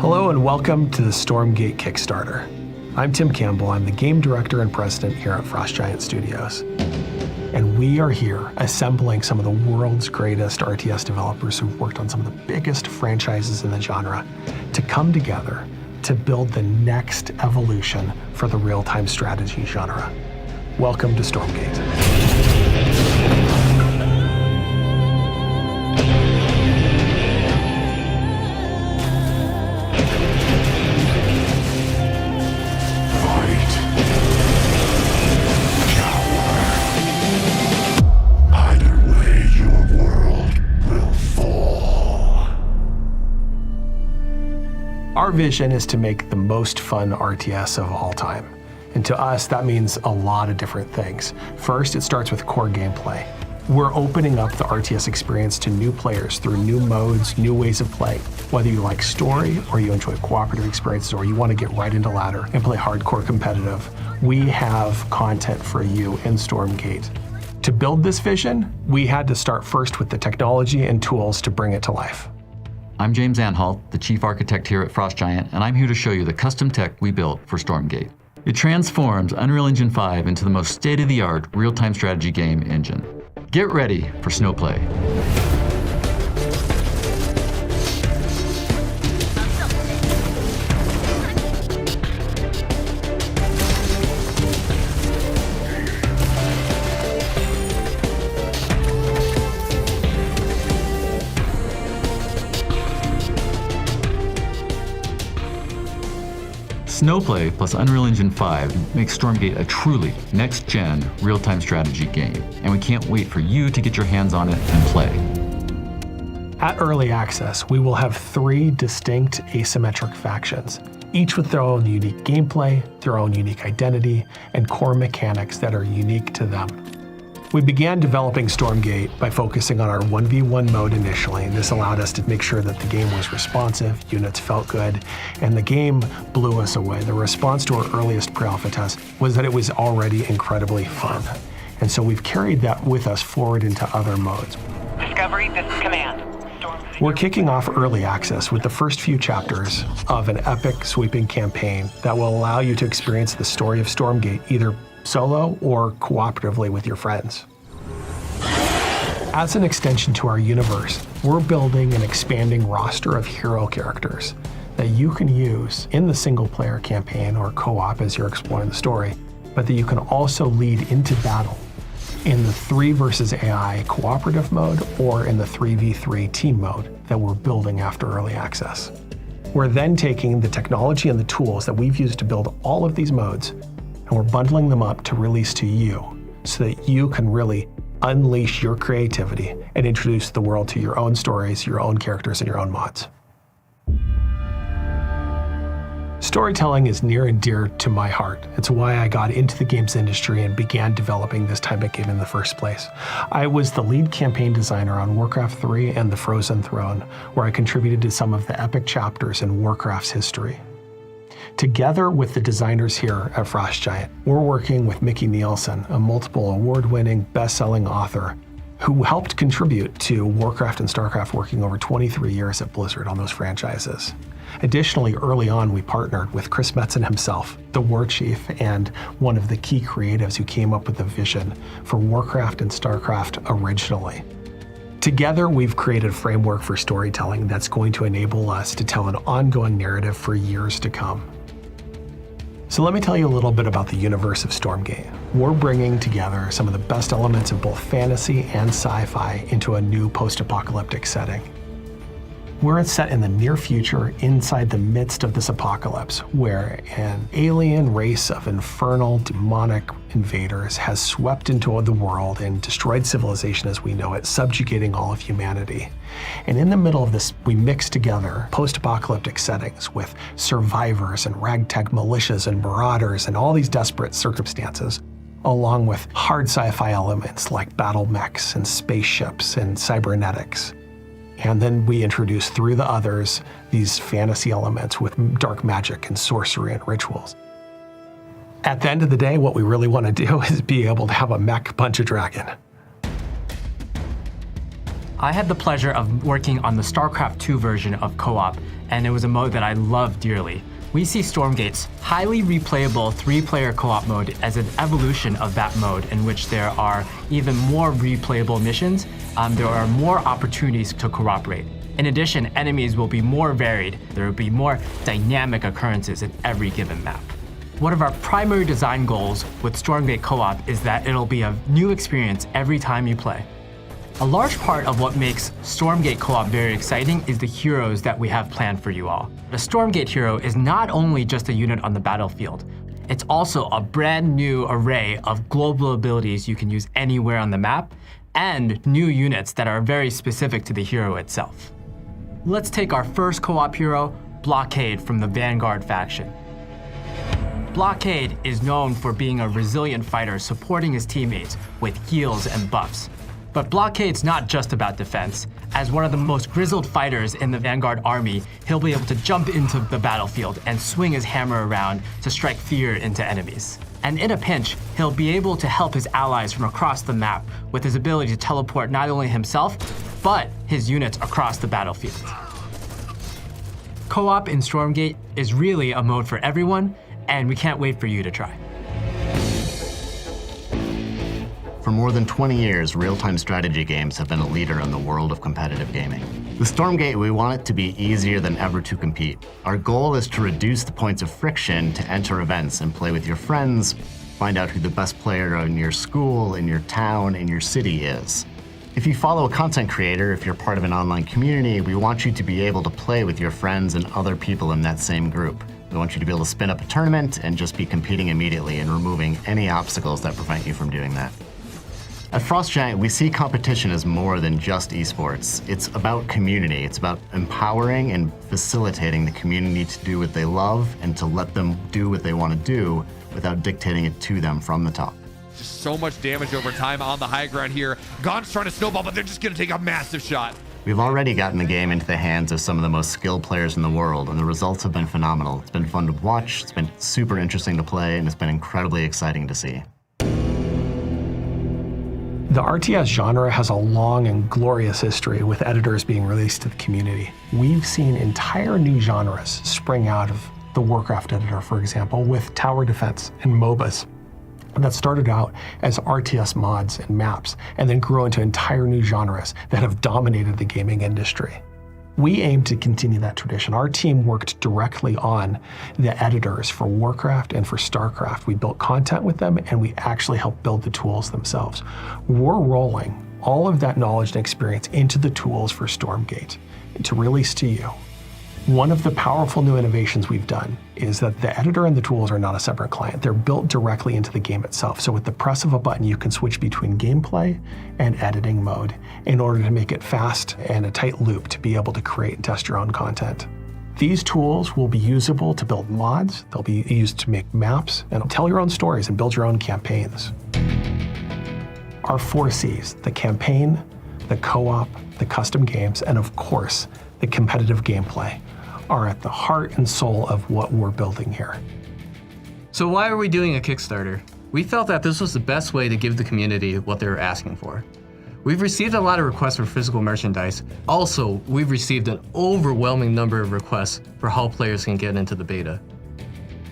Hello and welcome to the Stormgate Kickstarter. I'm Tim Campbell. I'm the game director and president here at Frost Giant Studios. And we are here assembling some of the world's greatest RTS developers who've worked on some of the biggest franchises in the genre to come together to build the next evolution for the real-time strategy genre. Welcome to Stormgate. Our vision is to make the most fun RTS of all time. And to us, that means a lot of different things. First, it starts with core gameplay. We're opening up the RTS experience to new players through new modes, new ways of playing. Whether you like story, or you enjoy cooperative experiences, or you want to get right into ladder and play hardcore competitive, we have content for you in Stormgate. To build this vision, we had to start first with the technology and tools to bring it to life. I'm James Anhalt, the chief architect here at Frost Giant, and I'm here to show you the custom tech we built for Stormgate. It transforms Unreal Engine 5 into the most state-of-the-art real-time strategy game engine. Get ready for Snowplay. Snowplay plus Unreal Engine 5 makes Stormgate a truly next-gen real-time strategy game, and we can't wait for you to get your hands on it and play. At Early Access, we will have 3 distinct asymmetric factions, each with their own unique gameplay, their own unique identity, and core mechanics that are unique to them. We began developing Stormgate by focusing on our 1v1 mode initially, and this allowed us to make sure that the game was responsive, units felt good, and the game blew us away. The response to our earliest pre-alpha test was that it was already incredibly fun. And so we've carried that with us forward into other modes. Discovery, this is Command. We're kicking off Early Access with the first few chapters of an epic, sweeping campaign that will allow you to experience the story of Stormgate either solo or cooperatively with your friends. As an extension to our universe, we're building an expanding roster of hero characters that you can use in the single-player campaign or co-op as you're exploring the story, but that you can also lead into battle in the 3 versus AI cooperative mode or in the 3v3 team mode that we're building after Early Access. We're then taking the technology and the tools that we've used to build all of these modes, and we're bundling them up to release to you so that you can really unleash your creativity and introduce the world to your own stories, your own characters, and your own mods. Storytelling is near and dear to my heart. It's why I got into the games industry and began developing this type of game in the first place. I was the lead campaign designer on Warcraft 3 and the Frozen Throne, where I contributed to some of the epic chapters in Warcraft's history. Together with the designers here at Frost Giant, we're working with Mickey Nielsen, a multiple award-winning, best-selling author who helped contribute to Warcraft and StarCraft, working over 23 years at Blizzard on those franchises. Additionally, early on, we partnered with Chris Metzen himself, the war chief and one of the key creatives who came up with the vision for Warcraft and StarCraft originally. Together, we've created a framework for storytelling that's going to enable us to tell an ongoing narrative for years to come. So let me tell you a little bit about the universe of Stormgate. We're bringing together some of the best elements of both fantasy and sci-fi into a new post-apocalyptic setting. We're set in the near future inside the midst of this apocalypse, where an alien race of infernal, demonic invaders has swept into the world and destroyed civilization as we know it, subjugating all of humanity. And in the middle of this, we mix together post-apocalyptic settings with survivors and ragtag militias and marauders and all these desperate circumstances, along with hard sci-fi elements like battle mechs and spaceships and cybernetics. And then we introduce through the others these fantasy elements with dark magic and sorcery and rituals. At the end of the day, what we really want to do is be able to have a mech punch a dragon. I had the pleasure of working on the StarCraft 2 version of co-op, and it was a mode that I love dearly. We see Stormgate's highly replayable 3-player co-op mode as an evolution of that mode, in which there are even more replayable missions. There are more opportunities to cooperate. In addition, enemies will be more varied. There will be more dynamic occurrences in every given map. One of our primary design goals with Stormgate Co-op is that it'll be a new experience every time you play. A large part of what makes Stormgate Co-op very exciting is the heroes that we have planned for you all. The Stormgate hero is not only just a unit on the battlefield, it's also a brand new array of global abilities you can use anywhere on the map, and new units that are very specific to the hero itself. Let's take our first co-op hero, Blockade from the Vanguard faction. Blockade is known for being a resilient fighter supporting his teammates with heals and buffs. But Blockade's not just about defense. As one of the most grizzled fighters in the Vanguard army, he'll be able to jump into the battlefield and swing his hammer around to strike fear into enemies. And in a pinch, he'll be able to help his allies from across the map with his ability to teleport not only himself, but his units across the battlefield. Co-op in Stormgate is really a mode for everyone, and we can't wait for you to try. For more than 20 years, real-time strategy games have been a leader in the world of competitive gaming. With Stormgate, we want it to be easier than ever to compete. Our goal is to reduce the points of friction to enter events and play with your friends, find out who the best player in your school, in your town, in your city is. If you follow a content creator, if you're part of an online community, we want you to be able to play with your friends and other people in that same group. We want you to be able to spin up a tournament and just be competing immediately and removing any obstacles that prevent you from doing that. At Frost Giant, we see competition as more than just esports. It's about community. It's about empowering and facilitating the community to do what they love and to let them do what they want to do without dictating it to them from the top. Just so much damage over time on the high ground here. Gaunt's trying to snowball, but they're just going to take a massive shot. We've already gotten the game into the hands of some of the most skilled players in the world, and the results have been phenomenal. It's been fun to watch, it's been super interesting to play, and it's been incredibly exciting to see. The RTS genre has a long and glorious history with editors being released to the community. We've seen entire new genres spring out of the Warcraft editor, for example, with tower defense and MOBAs. That started out as RTS mods and maps, and then grew into entire new genres that have dominated the gaming industry. We aim to continue that tradition. Our team worked directly on the editors for Warcraft and for StarCraft. We built content with them, and we actually helped build the tools themselves. We're rolling all of that knowledge and experience into the tools for Stormgate to release to you. One of the powerful new innovations we've done is that the editor and the tools are not a separate client. They're built directly into the game itself. So with the press of a button, you can switch between gameplay and editing mode in order to make it fast and a tight loop to be able to create and test your own content. These tools will be usable to build mods. They'll be used to make maps and tell your own stories and build your own campaigns. Our 4 Cs, the campaign, the co-op, the custom games, and of course, the competitive gameplay, are at the heart and soul of what we're building here. So why are we doing a Kickstarter? We felt that this was the best way to give the community what they were asking for. We've received a lot of requests for physical merchandise. Also, we've received an overwhelming number of requests for how players can get into the beta.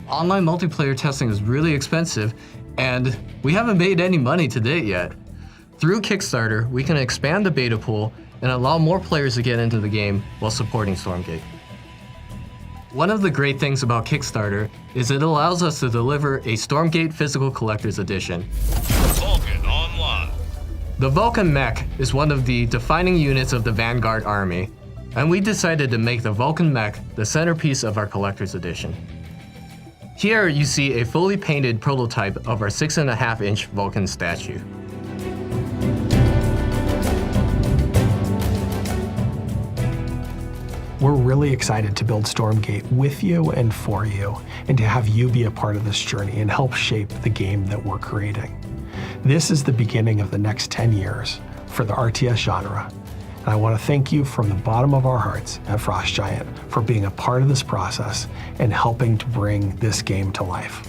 Online multiplayer testing is really expensive, and we haven't made any money to date yet. Through Kickstarter, we can expand the beta pool and allow more players to get into the game while supporting Stormgate. One of the great things about Kickstarter is it allows us to deliver a Stormgate Physical Collector's Edition. Vulcan Online. The Vulcan mech is one of the defining units of the Vanguard army, and we decided to make the Vulcan mech the centerpiece of our Collector's Edition. Here you see a fully painted prototype of our 6.5-inch Vulcan statue. We're really excited to build Stormgate with you and for you, and to have you be a part of this journey and help shape the game that we're creating. This is the beginning of the next 10 years for the RTS genre, and I want to thank you from the bottom of our hearts at Frost Giant for being a part of this process and helping to bring this game to life.